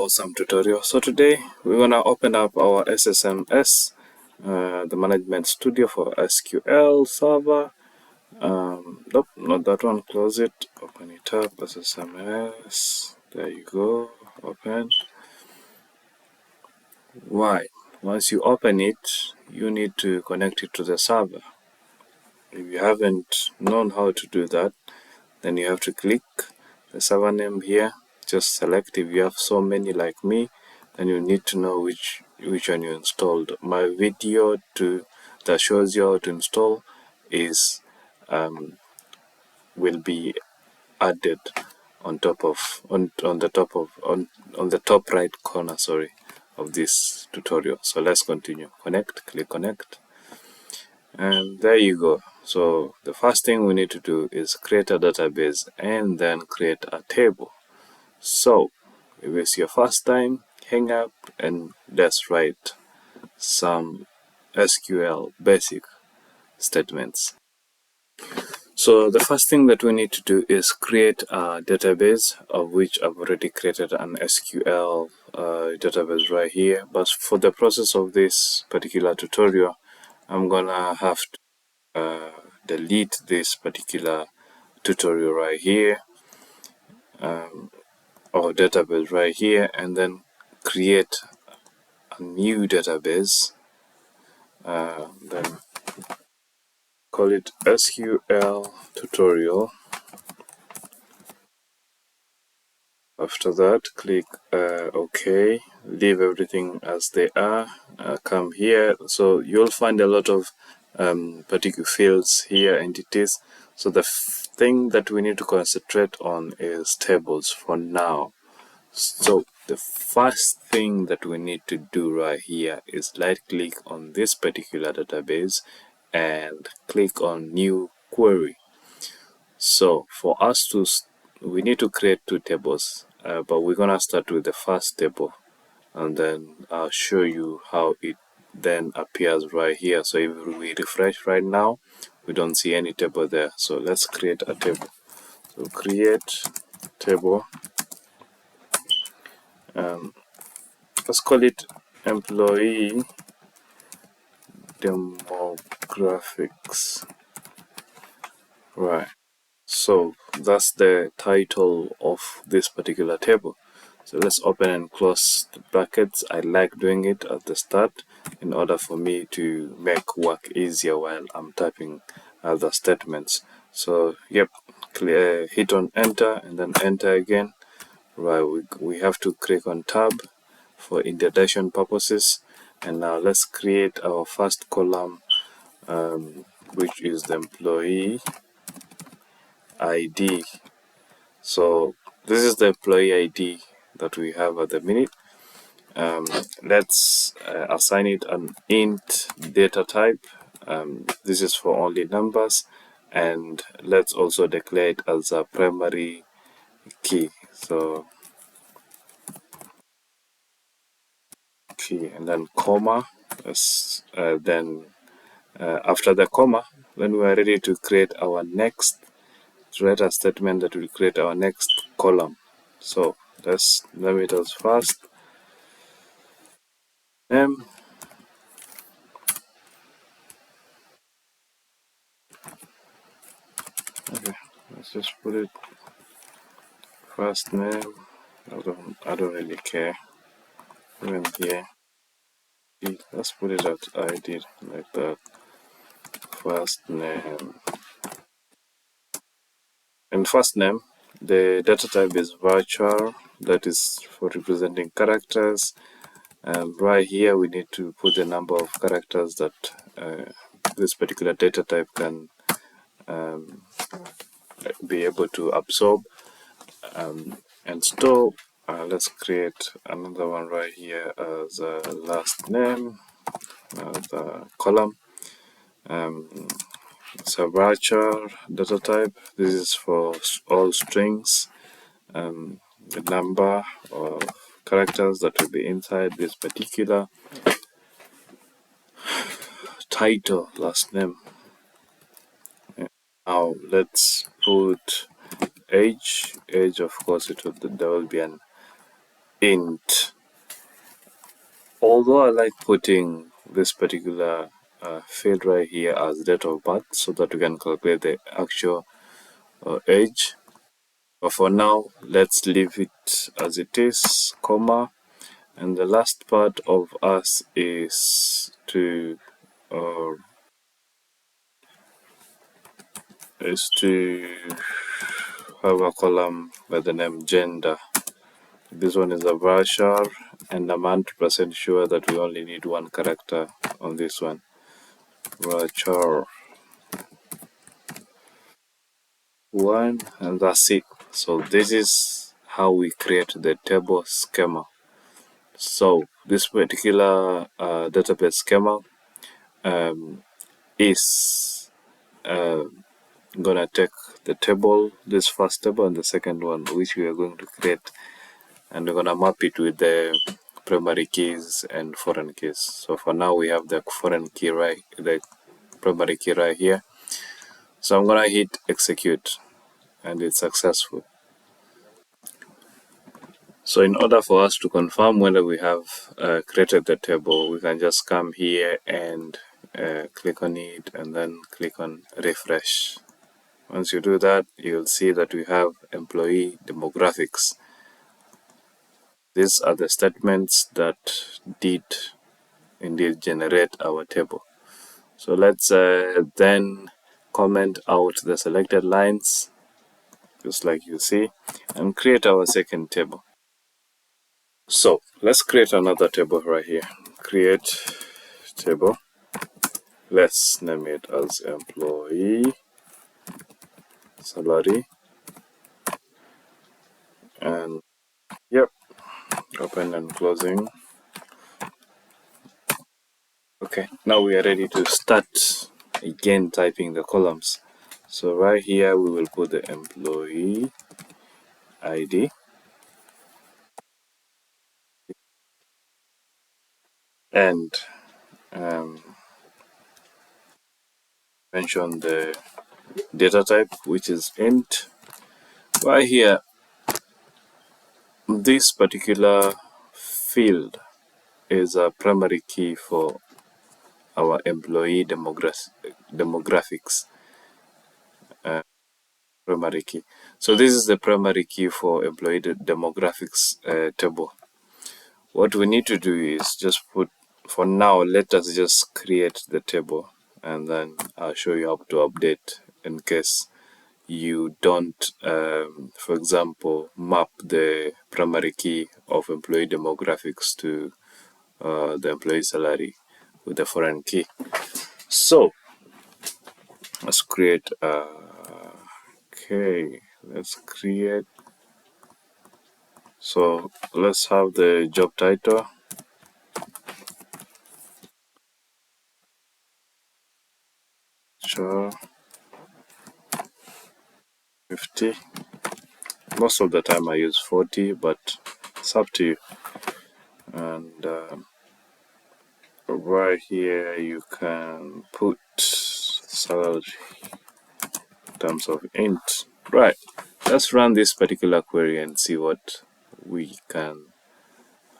awesome tutorial. So today we're gonna open up our SSMS, the Management Studio for SQL Server. Nope, not that one. Close it. Open it up. SSMS. There you go. Open. Why? Once you open it, you need to connect it to the server. If you haven't known how to do that, then you have to click the server name here. Just select. If you have so many like me, then you need to know which one you installed. My video that shows you how to install is will be added on top of on the top right corner, sorry, of this tutorial. So let's continue. Connect. Click connect, and there you go. So the first thing we need to do is create a database and then create a table. So if it's your first time, hang up and let's write some SQL basic statements. So the first thing that we need to do is create a database, of which I've already created an SQL database right here. But for the process of this particular tutorial, I'm gonna have to delete this particular tutorial right here, or database right here, and then create a new database, then call it SQL tutorial. After that, click OK, leave everything as they are, come here. So you'll find a lot of particular fields here, entities. So the thing that we need to concentrate on is tables for now. So the first thing that we need to do right here is right click on this particular database and click on new query. So for us to we need to create two tables, but we're gonna start with the first table, and then I'll show you how it then appears right here. So if we refresh right now, we don't see any table there. So let's create a table. So create table, let's call it employee demographics. Right, so that's the title of this particular table. So let's open and close the brackets. I like doing it at the start in order for me to make work easier while I'm typing other statements. So yep, hit on enter and then enter again. Right, we have to click on tab for indentation purposes. And now let's create our first column, which is the employee ID. So this is the employee ID that we have at the minute. Let's assign it an int data type. This is for only numbers, and let's also declare it as a primary key. So key and then comma. Then after the comma, when we are ready to create our next, to write a statement that will create our next column. So let's name it as first name. Okay, let's just put it first name. I don't really care. Even here, let's put it at ID like that. First name. And first name, the data type is virtual. That is for representing characters. And right here, we need to put the number of characters that this particular data type can be able to absorb and store. Let's create another one right here as a last name, the column. It's a virtual data type. This is for all strings. The number of characters that will be inside this particular title, last name. Now let's put age. Age, of course, there will be an int although I like putting this particular field right here as date of birth so that we can calculate the actual age, but for now let's leave it as it is, comma, and the last part of us is to uh, have a column by the name gender. This one is a varchar, and I'm 100% sure that we only need one character on this one. Varchar 1, and that's it. So this is how we create the table schema. So this particular database schema is gonna take the table, this first table, and the second one, which we are going to create, and we're gonna map it with the primary keys and foreign keys. So for now we have the foreign key right, the primary key right here. So I'm gonna hit execute, and it's successful. So in order for us to confirm whether we have created the table, we can just come here and click on it and then click on refresh. Once you do that, you'll see that we have employee demographics. These are the statements that did indeed generate our table. So let's then comment out the selected lines, just like you see, and create our second table. So let's create another table right here. Create table. Let's name it as employee salary, and yep, open and closing. Okay, now we are ready to start again typing the columns. So right here we will put the employee ID and mention the data type, which is int. Right here, this particular field is a primary key for our employee demographics. Primary key. So this is the primary key for employee demographics table. What we need to do is just put, for now, let us just create the table, and then I'll show you how to update in case you don't, for example, map the primary key of employee demographics to the employee salary with the foreign key. So let's create okay, let's create, so let's have the job title, sure, 50. Most of the time I use 40, but it's up to you. And right here you can put salary in terms of int. Right, let's run this particular query and see what we can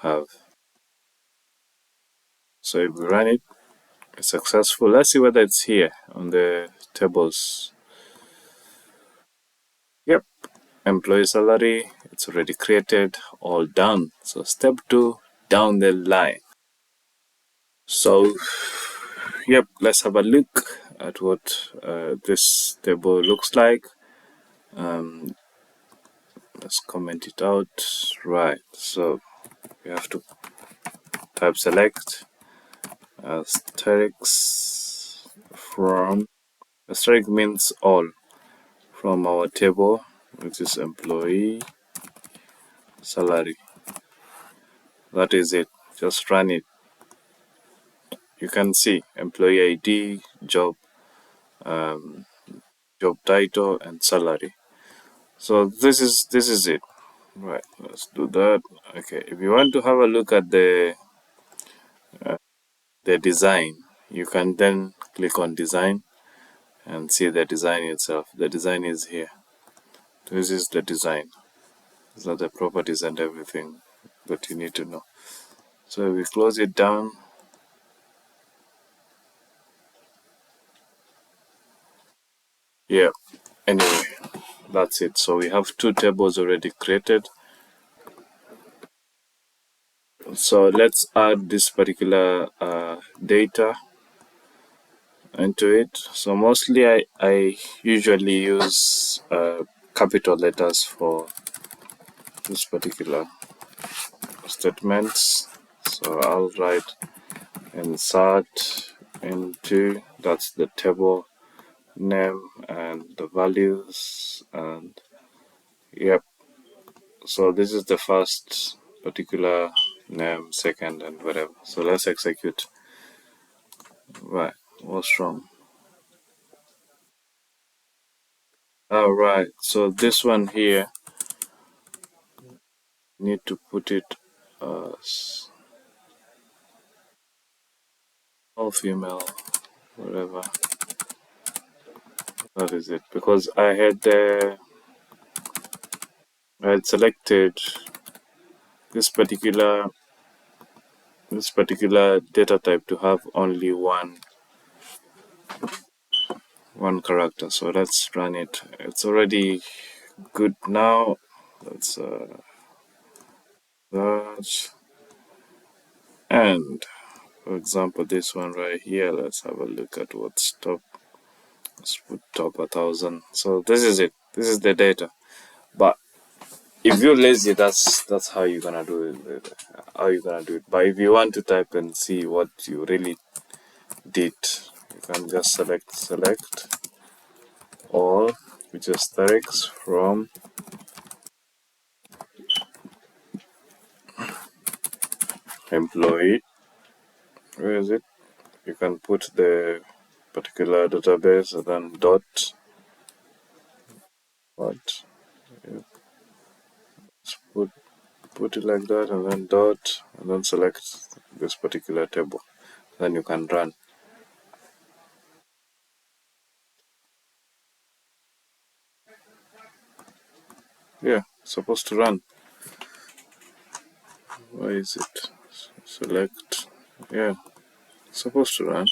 have. So if we run it, it's successful. Let's see whether it's here on the tables. Yep, employee salary, it's already created, all done. So step 2, down the line. So yep, let's have a look at what this table looks like. Let's comment it out. Right, so we have to type select asterisk from, asterisk means all, from our table, which is employee salary. That is it, just run it. You can see employee ID, job title, and salary. So this is it. Right, let's do that. Okay, if you want to have a look at the design, you can then click on design and see the design itself. The design is here. This is the design. These are the properties and everything that you need to know. So we close it down. Yeah, anyway, that's it. So we have two tables already created. So let's add this particular data into it. So mostly I usually use capital letters for this particular statements. So I'll write insert into, that's the table name and the values, and yep. So this is the first particular name, second, and whatever. So let's execute. Right, what's wrong? All right, so this one here, need to put it all female, whatever. That is it, because I had selected this particular data type to have only one character. So let's run it. It's already good now. Let's that, and for example this one right here, let's have a look at what's top. Let's put top 1000. So this is it. This is the data. But if you're lazy, that's how you're gonna do it. How you gonna do it. But if you want to type and see what you really did, you can just select all, which is text from employee. Where is it? You can put the particular database and then dot what? Yeah, put it like that and then dot and then select this particular table. Then you can run. Yeah, supposed to run. Why is it? Select. Yeah, supposed to run.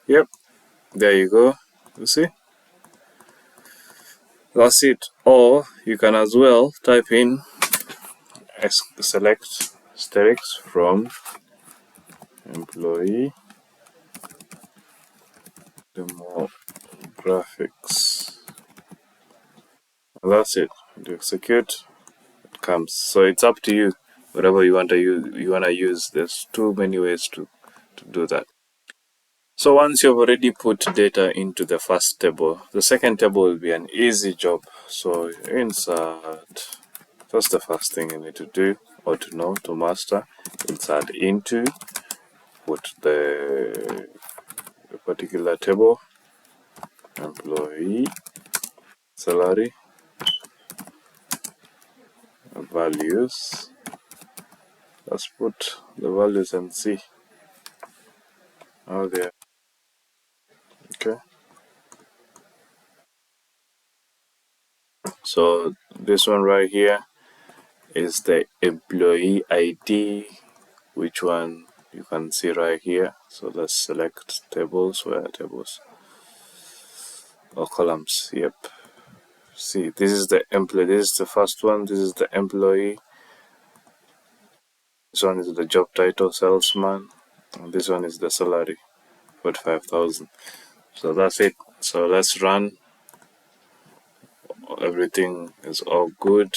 Yep, there you go. You see? That's it. Or you can as well type in select asterisk from employee demographics. And that's it. To execute, it comes. So it's up to you. Whatever you want to use. There's too many ways to do that. So once you've already put data into the first table, the second table will be an easy job. So insert, that's the first thing you need to do or to know, to master. Insert into, put the particular table, employee, salary, values. Let's put the values and see how they are. Okay. So this one right here is the employee ID, which one you can see right here. So let's select tables. Where are tables or columns? Yep. See, this is the employee. This is the first one. This is the employee. This one is the job title, salesman. And this one is the salary, 45,000. So that's it. So let's run. Everything is all good.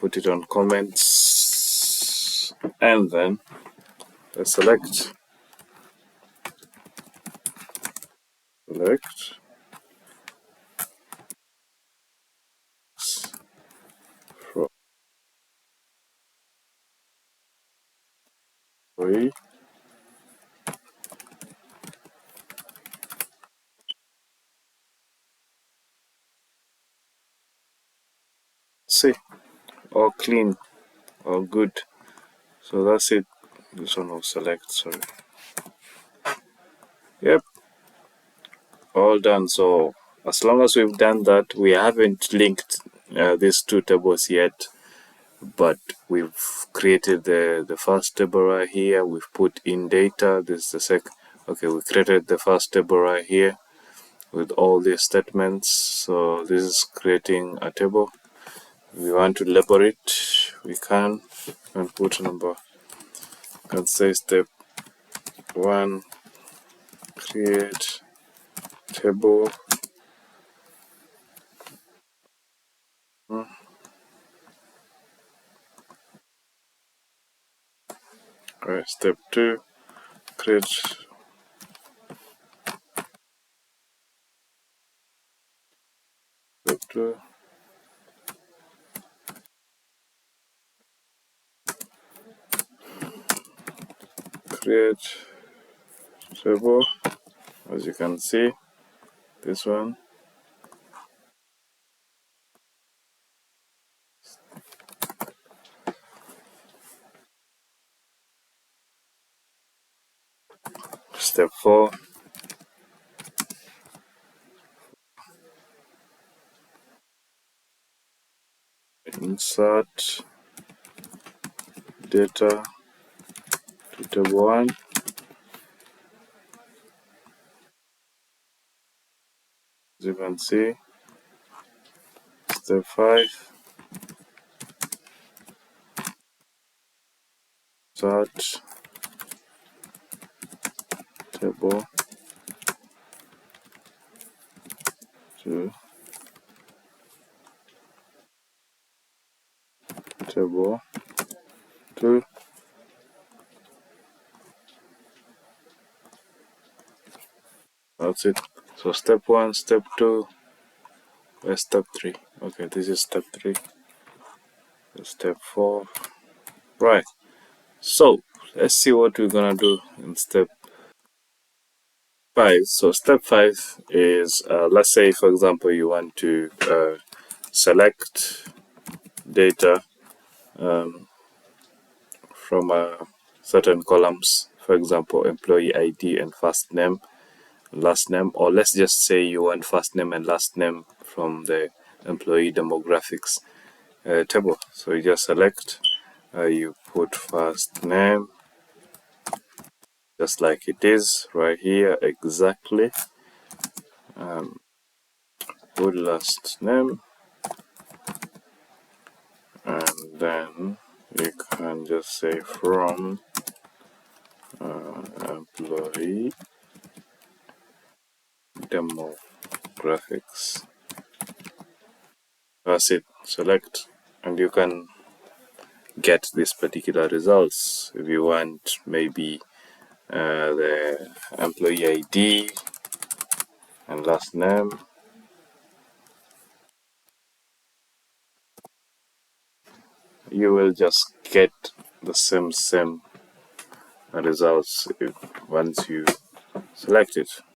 Put it on comments, and then let's select from employee. See, all clean, all good. So that's it. This one will select. Sorry. Yep, all done. So as long as we've done that, we haven't linked these two tables yet. but we've created the first table right here. We've put in data. This is the second. Okay, we created the first table right here with all these statements. So this is creating a table. We want to label it, we can, and put number. Can say step 1, create table. Alright, step 2, create step 2. Create table. As you can see, this one. Step 4, insert data to table 1. As you can see, step 5, insert table to table 2. That's it. So step 1, step 2, step 3. Okay, this is step 3. Step 4. Right. So let's see what we're gonna do in step 5. So step 5 is, let's say for example you want to select data from certain columns, for example employee ID and first name, last name, or let's just say you want first name and last name from the employee demographics table. So you just select, you put first name just like it is right here exactly, put last name, and then you can just say from employee demographics. That's it. Select, and you can get this particular results. If you want maybe the employee ID and last name, you will just get the same results once you select it.